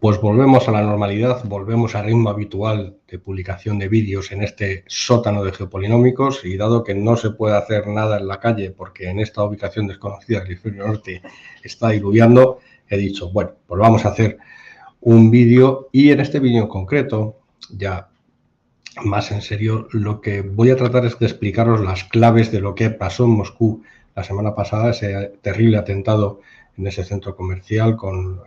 Pues volvemos a la normalidad, volvemos al ritmo habitual de publicación de vídeos en este sótano de geopolinómicos, y dado que no se puede hacer nada en la calle porque en esta ubicación desconocida del hemisferio norte está diluviando, he dicho, bueno, pues vamos a hacer un vídeo, y en este vídeo en concreto, ya más en serio, lo que voy a tratar es de explicaros las claves de lo que pasó en Moscú la semana pasada, ese terrible atentado en ese centro comercial con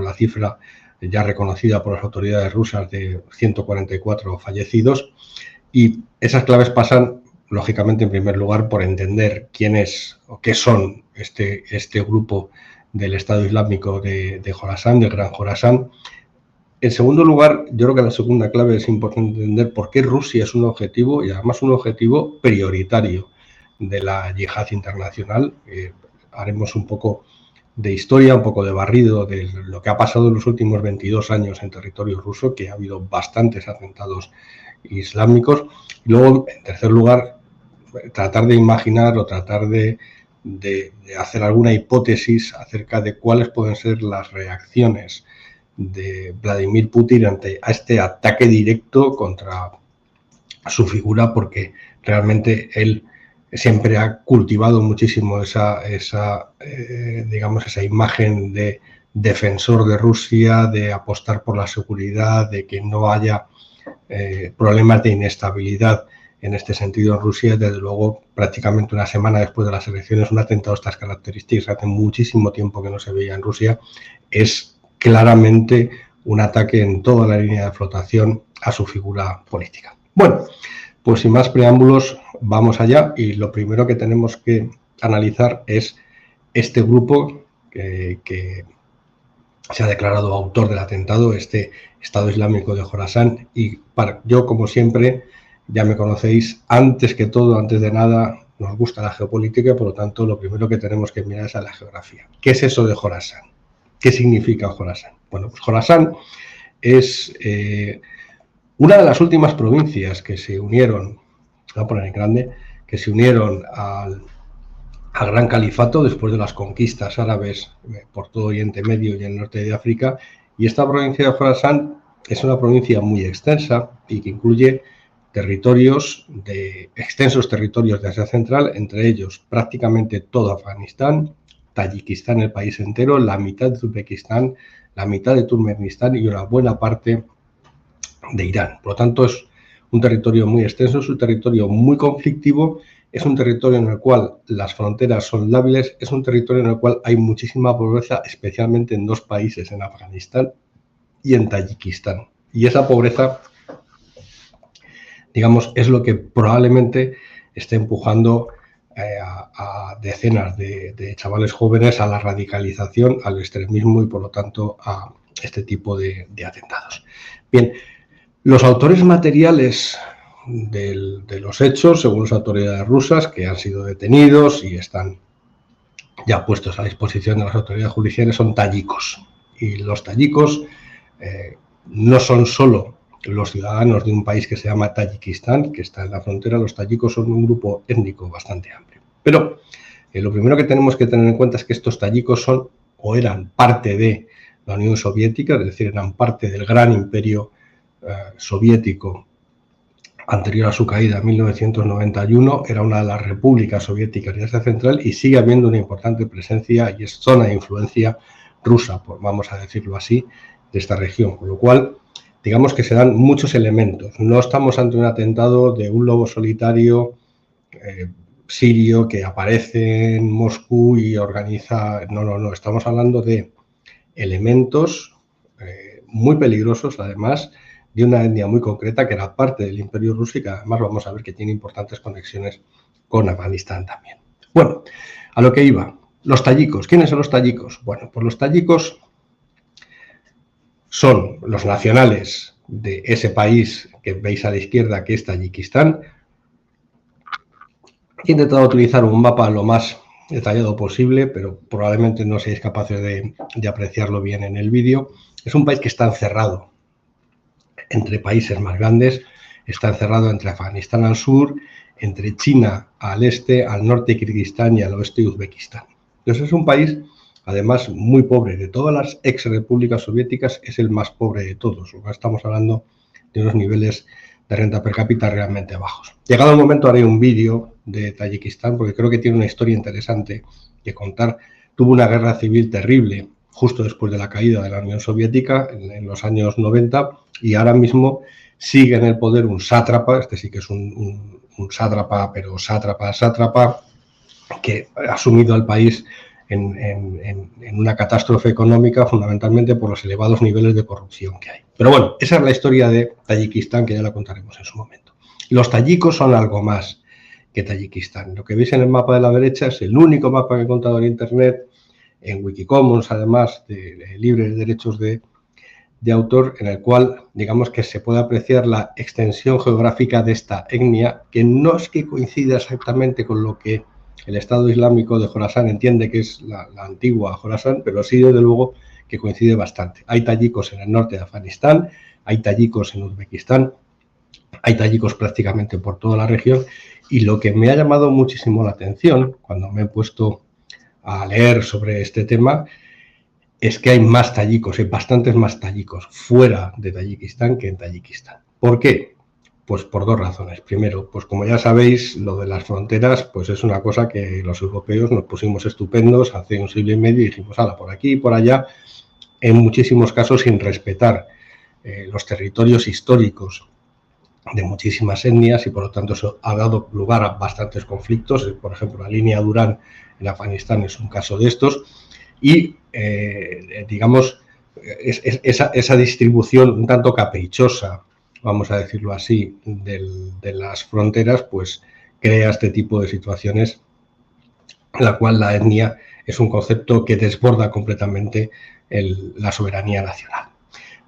la cifra ya reconocida por las autoridades rusas de 144 fallecidos. Y esas claves pasan, lógicamente, en primer lugar, por entender quién es o qué son este grupo del Estado Islámico de Jorasán, del Gran Jorasán. En segundo lugar, yo creo que la segunda clave es importante entender por qué Rusia es un objetivo, y además un objetivo prioritario de la yihad internacional. Haremos un poco de historia, un poco de barrido de lo que ha pasado en los últimos 22 años en territorio ruso, que ha habido bastantes atentados islámicos. Y luego, en tercer lugar, tratar de imaginar o tratar de hacer alguna hipótesis acerca de cuáles pueden ser las reacciones de Vladimir Putin ante este ataque directo contra su figura, porque realmente él siempre ha cultivado muchísimo esa imagen de defensor de Rusia, de apostar por la seguridad, de que no haya problemas de inestabilidad en este sentido en Rusia. Desde luego, prácticamente una semana después de las elecciones, un atentado de estas características, hace muchísimo tiempo que no se veía en Rusia, es claramente un ataque en toda la línea de flotación a su figura política. Bueno, pues sin más preámbulos, vamos allá, y lo primero que tenemos que analizar es este grupo que se ha declarado autor del atentado, este Estado Islámico de Jorasán. Y yo, como siempre, ya me conocéis, antes que todo, antes de nada, nos gusta la geopolítica, por lo tanto, lo primero que tenemos que mirar es a la geografía. ¿Qué es eso de Jorasán? ¿Qué significa Jorasán? Bueno, pues Jorasán es una de las últimas provincias que se unieron, voy a poner en grande, que se unieron al Gran Califato después de las conquistas árabes por todo Oriente Medio y el norte de África. Y esta provincia de Jorasán es una provincia muy extensa y que incluye extensos territorios de Asia Central, entre ellos prácticamente todo Afganistán, Tayikistán, el país entero, la mitad de Uzbekistán, la mitad de Turkmenistán y una buena parte de Irán. Por lo tanto, es un territorio muy extenso, es un territorio muy conflictivo, es un territorio en el cual las fronteras son lábiles, es un territorio en el cual hay muchísima pobreza, especialmente en dos países, en Afganistán y en Tayikistán. Y esa pobreza, digamos, es lo que probablemente esté empujando a decenas de chavales jóvenes a la radicalización, al extremismo y, por lo tanto, a este tipo de atentados. Bien, los autores materiales de los hechos, según las autoridades rusas, que han sido detenidos y están ya puestos a disposición de las autoridades judiciales, son tayikos. Y los tayikos no son solo los ciudadanos de un país que se llama Tayikistán, que está en la frontera. Los tayikos son un grupo étnico bastante amplio. Pero lo primero que tenemos que tener en cuenta es que estos tayikos son o eran parte de la Unión Soviética, es decir, eran parte del gran imperio soviético anterior a su caída en 1991, era una de las repúblicas soviéticas de Asia Central y sigue habiendo una importante presencia y es zona de influencia rusa, vamos a decirlo así, de esta región, con lo cual digamos que se dan muchos elementos. No estamos ante un atentado de un lobo solitario sirio que aparece en Moscú y organiza... No, estamos hablando de elementos muy peligrosos, además, de una etnia muy concreta que era parte del Imperio Ruso y que además vamos a ver que tiene importantes conexiones con Afganistán también. Bueno, a lo que iba. Los tayikos. ¿Quiénes son los tayikos? Bueno, pues los tayikos son los nacionales de ese país que veis a la izquierda, que es Tayikistán. He intentado utilizar un mapa lo más detallado posible, pero probablemente no seáis capaces de apreciarlo bien en el vídeo. Es un país que está encerrado entre países más grandes, está encerrado entre Afganistán al sur, entre China al este, al norte Kirguistán y al oeste Uzbekistán. Entonces es un país además muy pobre. De todas las ex repúblicas soviéticas es el más pobre de todos. Estamos hablando de unos niveles de renta per cápita realmente bajos. Llegado el momento haré un vídeo de Tayikistán porque creo que tiene una historia interesante que contar. Tuvo una guerra civil terrible justo después de la caída de la Unión Soviética en los años 90 y ahora mismo sigue en el poder un sátrapa, este sí que es un sátrapa, pero sátrapa, que ha sumido al país en una catástrofe económica fundamentalmente por los elevados niveles de corrupción que hay. Pero bueno, esa es la historia de Tayikistán que ya la contaremos en su momento. Los tayikos son algo más que Tayikistán. Lo que veis en el mapa de la derecha es el único mapa que he encontrado en internet, en Wikicommons, además, de libres derechos de autor, en el cual, digamos que se puede apreciar la extensión geográfica de esta etnia, que no es que coincida exactamente con lo que el Estado Islámico de Jorasán entiende que es la antigua Jorasán, pero sí, desde luego, que coincide bastante. Hay tayikos en el norte de Afganistán, hay tayikos en Uzbekistán, hay tayikos prácticamente por toda la región, y lo que me ha llamado muchísimo la atención cuando me he puesto a leer sobre este tema es que hay más tayikos, hay bastantes más tayikos fuera de Tayikistán que en Tayikistán. ¿Por qué? Pues por dos razones. Primero, pues como ya sabéis, lo de las fronteras pues es una cosa que los europeos nos pusimos estupendos hace un siglo y medio y dijimos, ala, por aquí y por allá, en muchísimos casos sin respetar los territorios históricos de muchísimas etnias y por lo tanto eso ha dado lugar a bastantes conflictos. Por ejemplo, la línea Durán en Afganistán es un caso de estos y digamos esa distribución un tanto caprichosa, vamos a decirlo así, de las fronteras, pues crea este tipo de situaciones en la cual la etnia es un concepto que desborda completamente la soberanía nacional.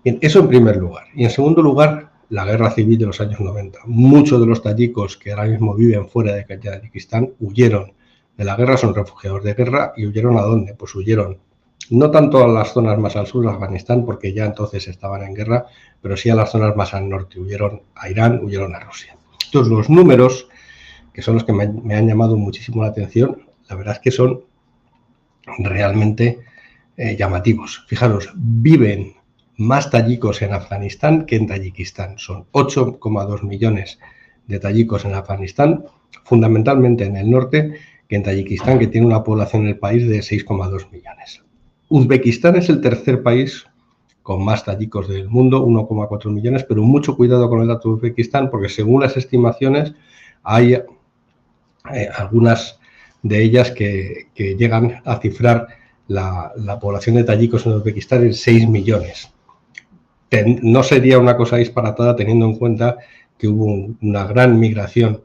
Bien, eso en primer lugar. Y en segundo lugar, la guerra civil de los años 90. Muchos de los tayikos que ahora mismo viven fuera de Tayikistán huyeron de la guerra, son refugiados de guerra y huyeron ¿a dónde? Pues huyeron no tanto a las zonas más al sur de Afganistán, porque ya entonces estaban en guerra, pero sí a las zonas más al norte, huyeron a Irán, huyeron a Rusia. Entonces los números, que son los que me han llamado muchísimo la atención, la verdad es que son realmente llamativos. Fijaros, viven más tayikos en Afganistán que en Tayikistán. Son 8,2 millones de tayikos en Afganistán, fundamentalmente en el norte, que en Tayikistán, que tiene una población en el país de 6,2 millones. Uzbekistán es el tercer país con más tayikos del mundo, 1,4 millones, pero mucho cuidado con el dato de Uzbekistán, porque según las estimaciones hay algunas de ellas que llegan a cifrar la población de tayikos en Uzbekistán en 6 millones. No sería una cosa disparatada teniendo en cuenta que hubo una gran migración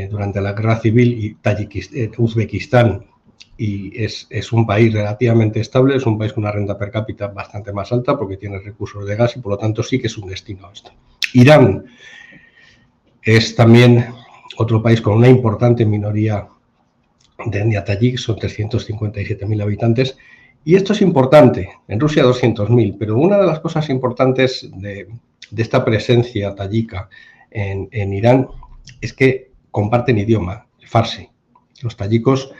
durante la guerra civil y Uzbekistán y es un país relativamente estable, es un país con una renta per cápita bastante más alta porque tiene recursos de gas y por lo tanto sí que es un destino esto. Irán es también otro país con una importante minoría de etnia tayik, son 357.000 habitantes. Y esto es importante, en Rusia 200.000, pero una de las cosas importantes de esta presencia tayika en Irán es que comparten idioma, el farsi. Los tayikos,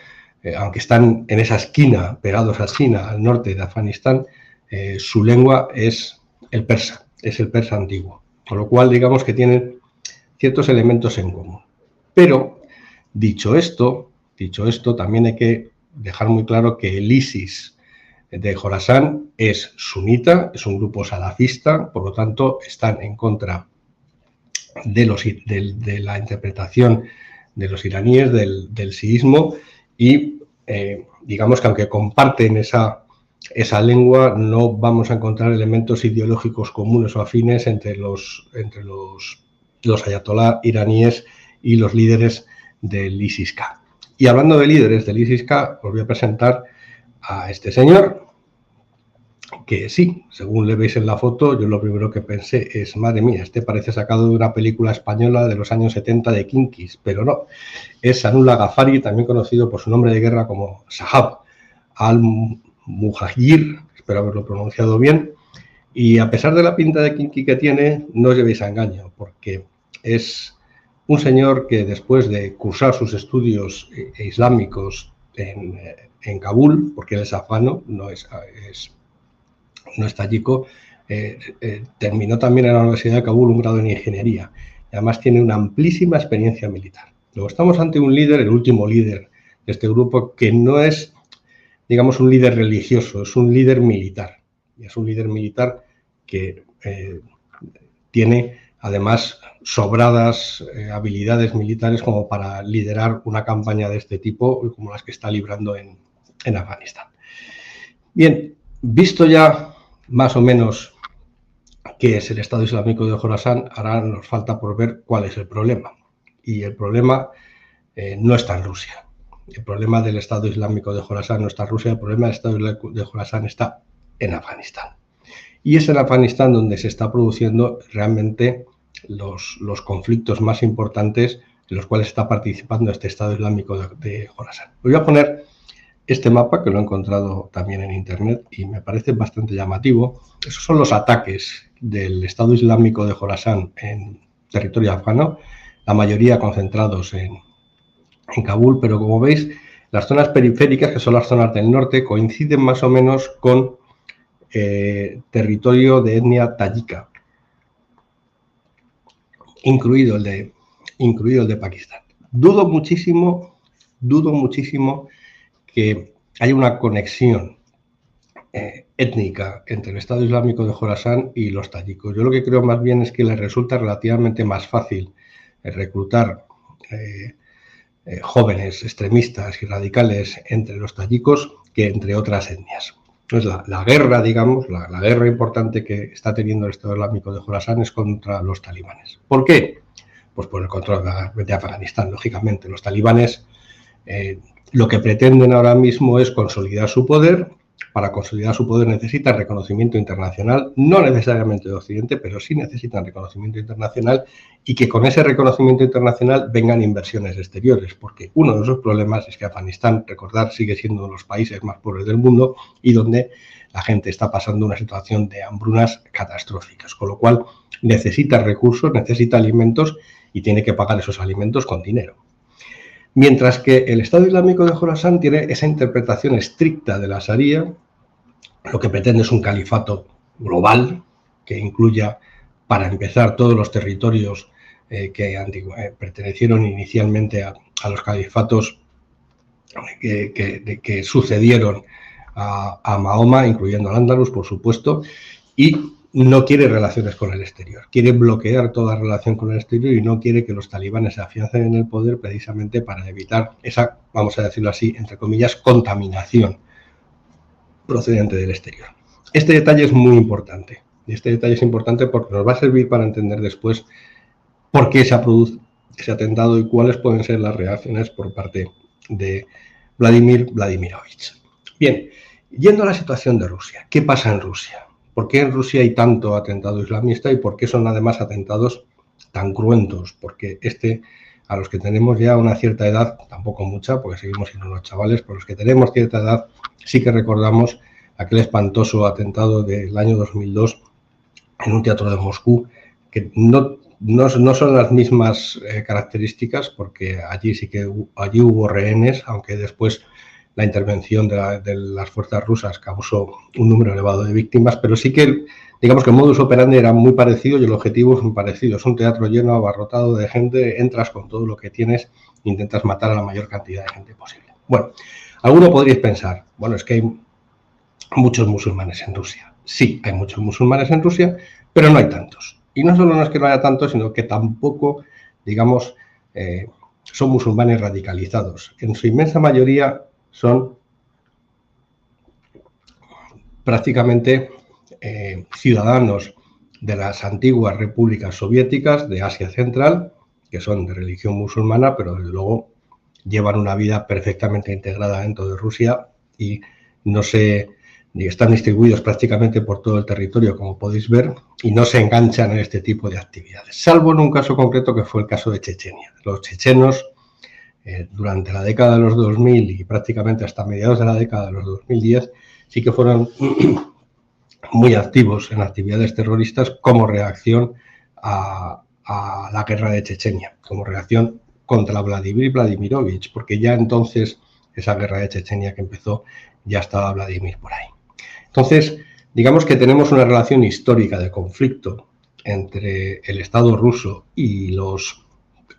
aunque están en esa esquina, pegados a China, al norte de Afganistán, su lengua es el persa antiguo, con lo cual digamos que tienen ciertos elementos en común. Pero, dicho esto, también hay que dejar muy claro que el ISIS de Jorasán es sunita, es un grupo salafista, por lo tanto están en contra de la interpretación de los iraníes del siismo y digamos que aunque comparten esa lengua, no vamos a encontrar elementos ideológicos comunes o afines entre los ayatolá iraníes y los líderes del ISIS-K. Y hablando de líderes del ISIS-K, os voy a presentar a este señor, que sí, según le veis en la foto, yo lo primero que pensé es, madre mía, este parece sacado de una película española de los años 70 de Kinkis, pero no, es Sanullah Ghaffari, también conocido por su nombre de guerra como Sahab al-Muhajir, espero haberlo pronunciado bien, y a pesar de la pinta de Kinki que tiene, no os llevéis a engaño, porque es un señor que después de cursar sus estudios islámicos en Kabul, porque él es afgano, no es tayiko. Terminó también en la Universidad de Kabul un grado en ingeniería. Y además tiene una amplísima experiencia militar. Luego estamos ante un líder, el último líder de este grupo, que no es, digamos, un líder religioso, es un líder militar. Y es un líder militar que tiene, además, sobradas habilidades militares como para liderar una campaña de este tipo, como las que está librando en Afganistán. Bien, visto ya más o menos qué es el Estado Islámico de Jorasán, ahora nos falta por ver cuál es el problema. Y el problema no está en Rusia. El problema del Estado Islámico de Jorasán no está en Rusia, el problema del Estado de Jorasán está en Afganistán. Y es en Afganistán donde se está produciendo realmente los conflictos más importantes en los cuales está participando este Estado Islámico de Jorasán. Voy a poner este mapa, que lo he encontrado también en internet y me parece bastante llamativo. Esos son los ataques del Estado Islámico de Jorasán en territorio afgano, la mayoría concentrados en Kabul, pero como veis, las zonas periféricas, que son las zonas del norte, coinciden más o menos con territorio de etnia tayika, incluido el de Pakistán. Dudo muchísimo que haya una conexión étnica entre el Estado Islámico de Jorasán y los tayikos. Yo lo que creo más bien es que les resulta relativamente más fácil reclutar jóvenes extremistas y radicales entre los tayikos que entre otras etnias. Entonces, la guerra, digamos, la guerra importante que está teniendo el Estado Islámico de Jorasán es contra los talibanes. ¿Por qué? Pues por el control de Afganistán, lógicamente. Los talibanes lo que pretenden ahora mismo es consolidar su poder. Para consolidar su poder necesitan reconocimiento internacional, no necesariamente de Occidente, pero sí necesitan reconocimiento internacional y que con ese reconocimiento internacional vengan inversiones exteriores, porque uno de esos problemas es que Afganistán, recordar, sigue siendo uno de los países más pobres del mundo y donde la gente está pasando una situación de hambrunas catastróficas, con lo cual necesita recursos, necesita alimentos y tiene que pagar esos alimentos con dinero. Mientras que el Estado Islámico de Jorasán tiene esa interpretación estricta de la Sharia, lo que pretende es un califato global que incluya, para empezar, todos los territorios que pertenecieron inicialmente a los califatos que sucedieron a Mahoma, incluyendo al-Ándalus, por supuesto, y no quiere relaciones con el exterior, quiere bloquear toda relación con el exterior y no quiere que los talibanes se afiancen en el poder precisamente para evitar esa, vamos a decirlo así, entre comillas, contaminación procedente del exterior. Este detalle es muy importante. Y este detalle es importante porque nos va a servir para entender después por qué se ha producido ese atentado y cuáles pueden ser las reacciones por parte de Vladimir Vladimirovich. Bien, yendo a la situación de Rusia, ¿qué pasa en Rusia? ¿Por qué en Rusia hay tanto atentado islamista y por qué son además atentados tan cruentos? Porque a los que tenemos ya una cierta edad, tampoco mucha, porque seguimos siendo unos chavales, pero los que tenemos cierta edad sí que recordamos aquel espantoso atentado del año 2002 en un teatro de Moscú, que no son las mismas características, porque allí hubo rehenes, aunque después la intervención de las fuerzas rusas causó un número elevado de víctimas, pero sí que, digamos que el modus operandi era muy parecido y el objetivo es muy parecido. Es un teatro lleno, abarrotado de gente, entras con todo lo que tienes, intentas matar a la mayor cantidad de gente posible. Bueno, alguno podríais pensar, bueno, es que hay muchos musulmanes en Rusia. Sí, hay muchos musulmanes en Rusia, pero no hay tantos. Y no solo es que no haya tantos, sino que tampoco, digamos, son musulmanes radicalizados. En su inmensa mayoría son prácticamente ciudadanos de las antiguas repúblicas soviéticas de Asia Central, que son de religión musulmana, pero desde luego llevan una vida perfectamente integrada dentro de Rusia y están distribuidos prácticamente por todo el territorio, como podéis ver, y no se enganchan en este tipo de actividades, salvo en un caso concreto que fue el caso de Chechenia. Los chechenos, durante la década de los 2000 y prácticamente hasta mediados de la década de los 2010, sí que fueron muy activos en actividades terroristas como reacción a la guerra de Chechenia, como reacción contra Vladimir Vladimirovich, porque ya entonces esa guerra de Chechenia que empezó, ya estaba Vladimir por ahí. Entonces, digamos que tenemos una relación histórica de conflicto entre el Estado ruso y los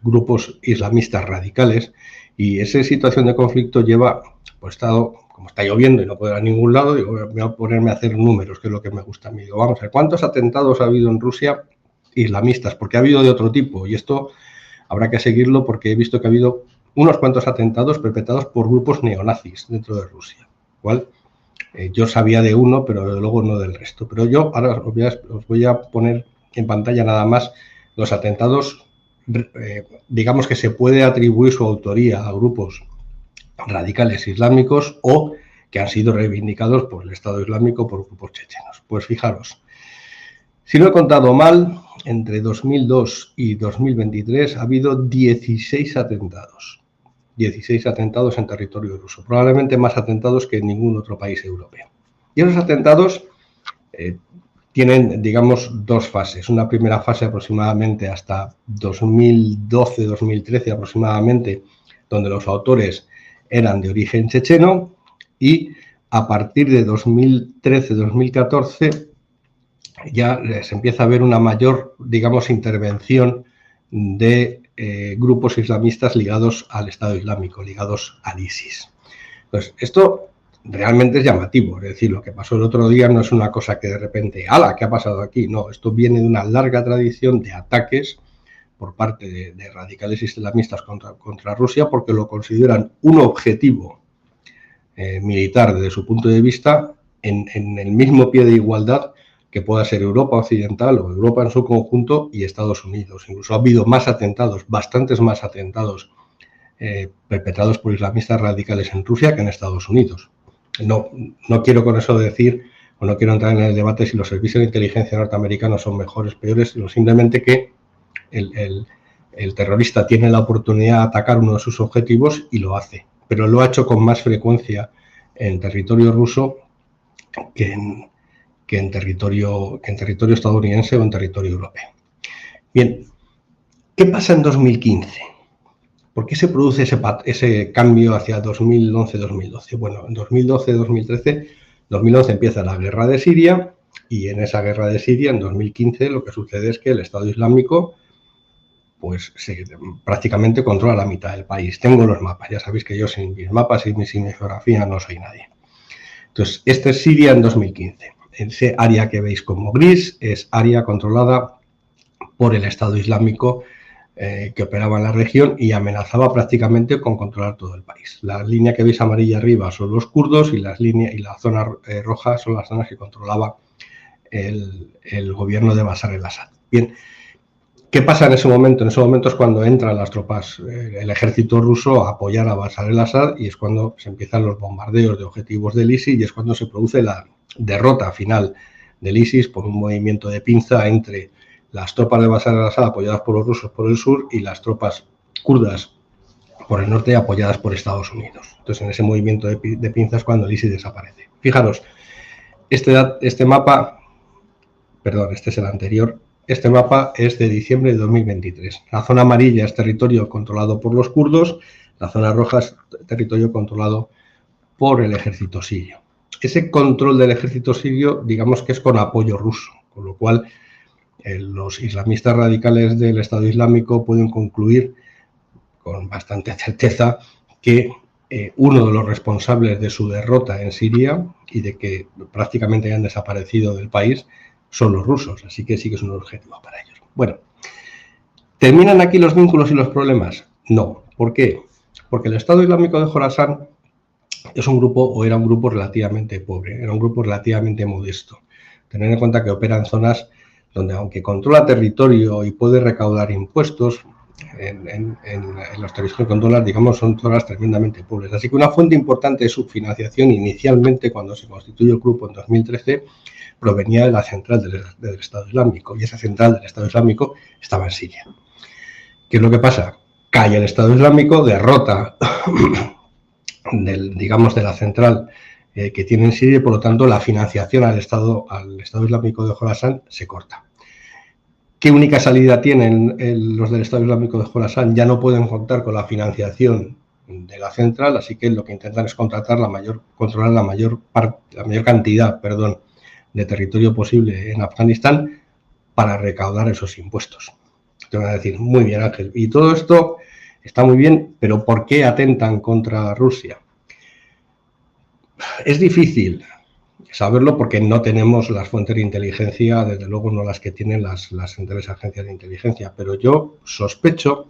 grupos islamistas radicales, y esa situación de conflicto lleva, pues como está lloviendo y no puedo ir a ningún lado, digo, voy a ponerme a hacer números, que es lo que me gusta a mí. Digo, vamos a ver, ¿cuántos atentados ha habido en Rusia islamistas? Porque ha habido de otro tipo, y esto habrá que seguirlo porque he visto que ha habido unos cuantos atentados perpetrados por grupos neonazis dentro de Rusia, ¿cuál? Yo sabía de uno, pero luego no del resto. Pero yo ahora os voy a poner en pantalla nada más los atentados, digamos que se puede atribuir su autoría a grupos radicales islámicos o que han sido reivindicados por el Estado Islámico, por grupos chechenos. Pues fijaros, si no he contado mal, entre 2002 y 2023 ha habido 16 atentados. 16 atentados en territorio ruso, probablemente más atentados que en ningún otro país europeo. Y esos atentados tienen, digamos, dos fases. Una primera fase aproximadamente hasta 2012-2013 aproximadamente, donde los autores eran de origen checheno, y a partir de 2013-2014 ya se empieza a ver una mayor, digamos, intervención de grupos islamistas ligados al Estado Islámico, ligados al ISIS. Pues esto realmente es llamativo, es decir, lo que pasó el otro día no es una cosa que de repente, ¡hala!, ¿qué ha pasado aquí? No, esto viene de una larga tradición de ataques por parte de radicales islamistas contra Rusia, porque lo consideran un objetivo militar desde su punto de vista en el mismo pie de igualdad que pueda ser Europa Occidental o Europa en su conjunto y Estados Unidos. Incluso ha habido más atentados, bastantes más atentados perpetrados por islamistas radicales en Rusia que en Estados Unidos. No quiero con eso decir, o no quiero entrar en el debate si los servicios de inteligencia norteamericanos son mejores o peores, sino simplemente que el terrorista tiene la oportunidad de atacar uno de sus objetivos y lo hace, pero lo ha hecho con más frecuencia en territorio ruso que en territorio estadounidense o en territorio europeo. Bien, ¿qué pasa en 2015? ¿Por qué se produce ese cambio hacia 2011-2012? Bueno, en 2012-2013, 2011 empieza la guerra de Siria, y en esa guerra de Siria, en 2015, lo que sucede es que el Estado Islámico pues prácticamente controla la mitad del país. Tengo los mapas, ya sabéis que yo sin mis mapas y sin mi geografía no soy nadie. Entonces, este es Siria en 2015. Ese área que veis como gris es área controlada por el Estado Islámico que operaba en la región y amenazaba prácticamente con controlar todo el país. La línea que veis amarilla arriba son los kurdos y la zona roja son las zonas que controlaba el gobierno de Bashar al-Assad. Bien, ¿qué pasa en ese momento? En ese momento es cuando entran las tropas, el ejército ruso a apoyar a Bashar al-Assad, y es cuando se empiezan los bombardeos de objetivos del ISIS y es cuando se produce la derrota final del ISIS por un movimiento de pinza entre las tropas de Bashar al-Assad apoyadas por los rusos por el sur y las tropas kurdas por el norte apoyadas por Estados Unidos. Entonces, en ese movimiento de pinzas cuando el ISIS desaparece. Fijaros, este mapa, perdón, este es el anterior. Este mapa es de diciembre de 2023. La zona amarilla es territorio controlado por los kurdos, la zona roja es territorio controlado por el ejército sirio. Ese control del ejército sirio, digamos que es con apoyo ruso, con lo cual los islamistas radicales del Estado Islámico pueden concluir con bastante certeza que uno de los responsables de su derrota en Siria y de que prácticamente hayan desaparecido del país son los rusos, así que sí que es un objetivo para ellos. Bueno, ¿terminan aquí los vínculos y los problemas? No. ¿Por qué? Porque el Estado Islámico de Jorasán es un grupo, o era un grupo relativamente pobre, era un grupo relativamente modesto. Tener en cuenta que opera en zonas donde, aunque controla territorio y puede recaudar impuestos, en los territorios que controla, digamos, son zonas tremendamente pobres. Así que una fuente importante de su financiación inicialmente, cuando se constituyó el grupo en 2013, provenía de la central del Estado Islámico, y esa central del Estado Islámico estaba en Siria. ¿Qué es lo que pasa? Cae el Estado Islámico, derrota digamos, de la central que tiene en Siria, y por lo tanto la financiación al Estado Islámico de Jorasán se corta. ¿Qué única salida tienen los del Estado Islámico de Jorasán? Ya no pueden contar con la financiación de la central, así que lo que intentan es controlar la mayor cantidad, de territorio posible en Afganistán para recaudar esos impuestos. Te van a decir, muy bien, Ángel, y todo esto está muy bien, pero ¿por qué atentan contra Rusia? Es difícil saberlo porque no tenemos las fuentes de inteligencia, desde luego no las que tienen las centrales agencias de inteligencia, pero yo sospecho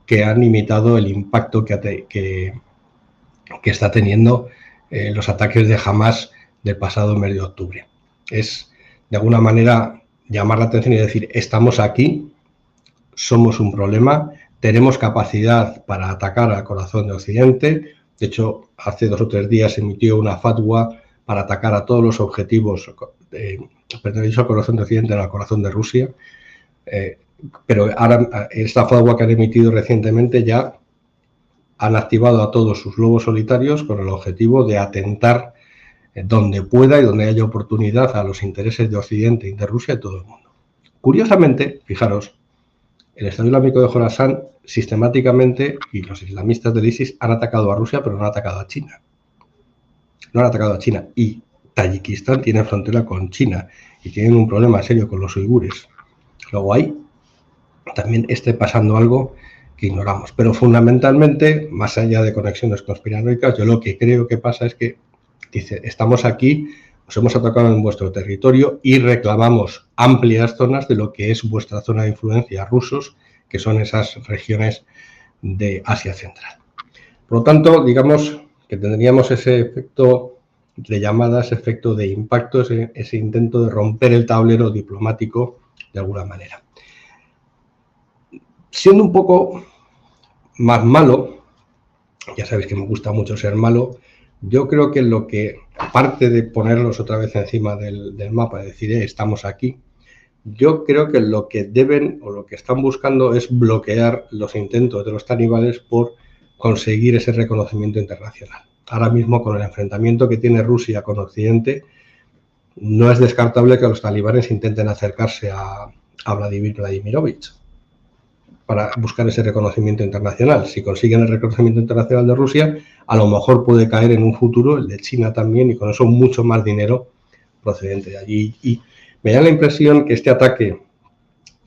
que han imitado el impacto que está teniendo los ataques de Hamas del pasado mes de octubre. Es, de alguna manera, llamar la atención y decir, estamos aquí, somos un problema, tenemos capacidad para atacar al corazón de Occidente. De hecho, hace 2 o 3 días se emitió una fatwa para atacar a todos los objetivos pertenecientes al corazón de Occidente, al corazón de Rusia. Pero ahora, esta fatwa que han emitido recientemente ya han activado a todos sus lobos solitarios con el objetivo de atentar donde pueda y donde haya oportunidad a los intereses de Occidente y de Rusia y todo el mundo. Curiosamente, fijaros, el Estado Islámico de Jorasán sistemáticamente, y los islamistas del ISIS han atacado a Rusia, pero no han atacado a China. No han atacado a China. Y Tayikistán tiene frontera con China y tienen un problema serio con los uigures. Luego ahí también esté pasando algo que ignoramos. Pero fundamentalmente, más allá de conexiones conspiranoicas, yo lo que creo que pasa es que dice, estamos aquí, os hemos atacado en vuestro territorio y reclamamos amplias zonas de lo que es vuestra zona de influencia rusos, que son esas regiones de Asia Central. Por lo tanto, digamos que tendríamos ese efecto de llamada, ese efecto de impacto, ese intento de romper el tablero diplomático de alguna manera. Siendo un poco más malo, ya sabéis que me gusta mucho ser malo, yo creo que lo que, aparte de ponerlos otra vez encima del mapa, decir, estamos aquí, yo creo que lo que deben o lo que están buscando es bloquear los intentos de los talibanes por conseguir ese reconocimiento internacional. Ahora mismo, con el enfrentamiento que tiene Rusia con Occidente, no es descartable que los talibanes intenten acercarse a Vladimir Vladimirovich para buscar ese reconocimiento internacional. Si consiguen el reconocimiento internacional de Rusia, a lo mejor puede caer en un futuro el de China también, y con eso mucho más dinero procedente de allí. Y me da la impresión que este ataque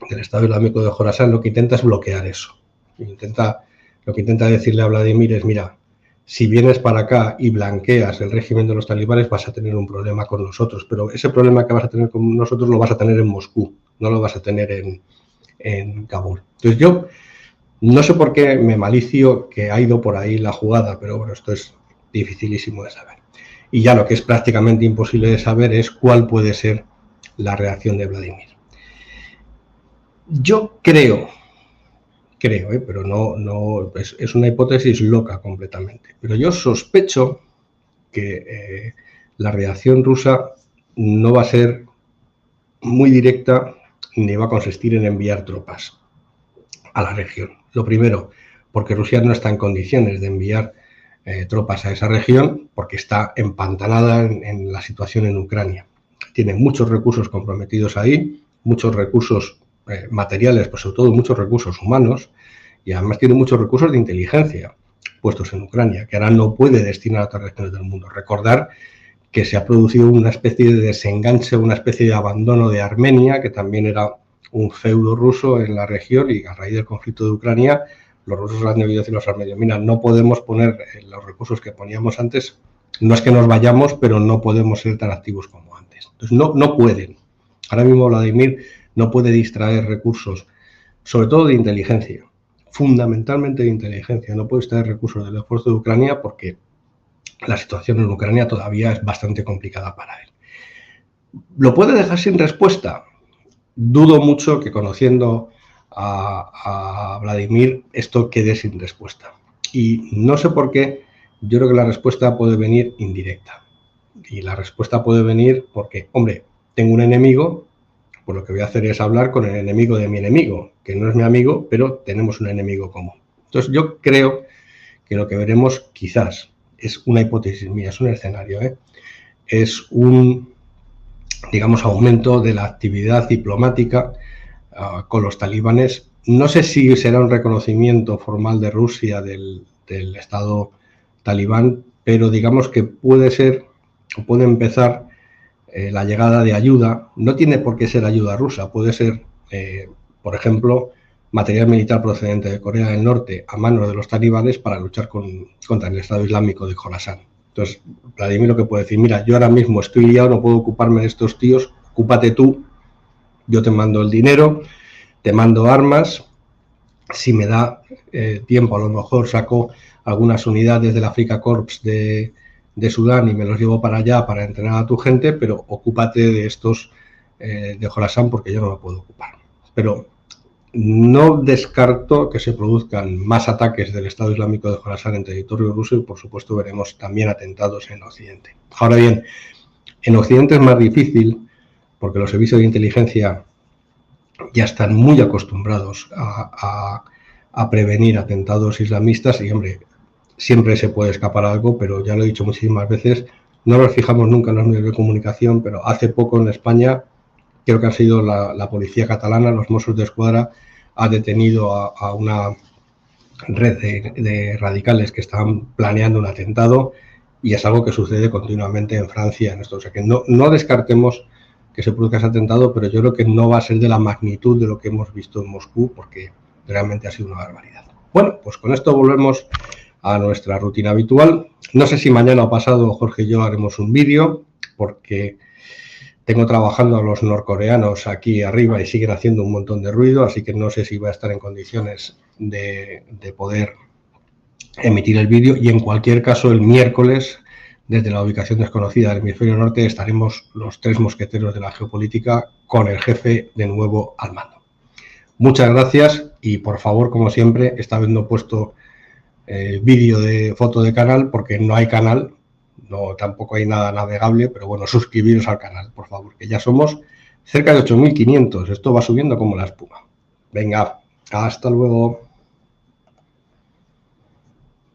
del Estado Islámico de Jorasán lo que intenta es bloquear eso. Lo que intenta decirle a Vladimir es, mira, si vienes para acá y blanqueas el régimen de los talibanes, vas a tener un problema con nosotros, pero ese problema que vas a tener con nosotros lo vas a tener en Moscú, no lo vas a tener en Kabul. Entonces yo no sé por qué me malicio que ha ido por ahí la jugada, pero bueno, esto es dificilísimo de saber. Y ya lo que es prácticamente imposible de saber es cuál puede ser la reacción de Vladimir. Yo creo, pero no es una hipótesis loca completamente, pero yo sospecho que la reacción rusa no va a ser muy directa ni va a consistir en enviar tropas a la región. Lo primero, porque Rusia no está en condiciones de enviar tropas a esa región porque está empantanada en la situación en Ucrania. Tiene muchos recursos comprometidos ahí, muchos recursos materiales, pero sobre todo muchos recursos humanos, y además tiene muchos recursos de inteligencia puestos en Ucrania, que ahora no puede destinar a otras regiones del mundo. Recordar que se ha producido una especie de desenganche, una especie de abandono de Armenia, que también era un feudo ruso en la región, y a raíz del conflicto de Ucrania, los rusos han debido decir a los armenios, mira, no podemos poner los recursos que poníamos antes, no es que nos vayamos, pero no podemos ser tan activos como antes. Entonces no pueden. Ahora mismo Vladimir no puede distraer recursos, sobre todo de inteligencia, fundamentalmente de inteligencia, no puede distraer recursos del esfuerzo de Ucrania porque la situación en Ucrania todavía es bastante complicada para él. ¿Lo puede dejar sin respuesta? Dudo mucho que, conociendo a Vladimir, esto quede sin respuesta. Y no sé por qué, yo creo que la respuesta puede venir indirecta. Y la respuesta puede venir porque, hombre, tengo un enemigo, pues lo que voy a hacer es hablar con el enemigo de mi enemigo, que no es mi amigo, pero tenemos un enemigo común. Entonces yo creo que lo que veremos quizás es una hipótesis mía, es un escenario, es un, digamos, aumento de la actividad diplomática con los talibanes. No sé si será un reconocimiento formal de Rusia del del Estado talibán, pero digamos que puede ser o puede empezar la llegada de ayuda. No tiene por qué ser ayuda rusa, puede ser, por ejemplo, material militar procedente de Corea del Norte a manos de los talibanes para luchar contra el Estado Islámico de Jorasán. Entonces, Vladimir lo que puede decir, mira, yo ahora mismo estoy liado, no puedo ocuparme de estos tíos, ocúpate tú, yo te mando el dinero, te mando armas, si me da tiempo a lo mejor saco algunas unidades del Afrika Korps de Sudán y me los llevo para allá para entrenar a tu gente, pero ocúpate de estos de Jorasán porque yo no me puedo ocupar. Pero no descarto que se produzcan más ataques del Estado Islámico de Jorasán en territorio ruso y, por supuesto, veremos también atentados en Occidente. Ahora bien, en Occidente es más difícil porque los servicios de inteligencia ya están muy acostumbrados a prevenir atentados islamistas y, hombre, siempre se puede escapar algo, pero ya lo he dicho muchísimas veces, no nos fijamos nunca en los medios de comunicación, pero hace poco en España, creo que ha sido la policía catalana, los Mossos d'Esquadra, ha detenido a una red de radicales que estaban planeando un atentado y es algo que sucede continuamente en Francia. En esto. O sea que no descartemos que se produzca ese atentado, pero yo creo que no va a ser de la magnitud de lo que hemos visto en Moscú, porque realmente ha sido una barbaridad. Bueno, pues con esto volvemos a nuestra rutina habitual. No sé si mañana o pasado Jorge y yo haremos un vídeo, porque tengo trabajando a los norcoreanos aquí arriba y siguen haciendo un montón de ruido, así que no sé si voy a estar en condiciones de poder emitir el vídeo. Y en cualquier caso, el miércoles, desde la ubicación desconocida del hemisferio norte, estaremos los tres mosqueteros de la geopolítica con el jefe de nuevo al mando. Muchas gracias y, por favor, como siempre, esta vez no he puesto vídeo de foto de canal porque no hay canal. No, tampoco hay nada navegable, pero bueno, suscribiros al canal, por favor, que ya somos cerca de 8.500. Esto va subiendo como la espuma. Venga, hasta luego.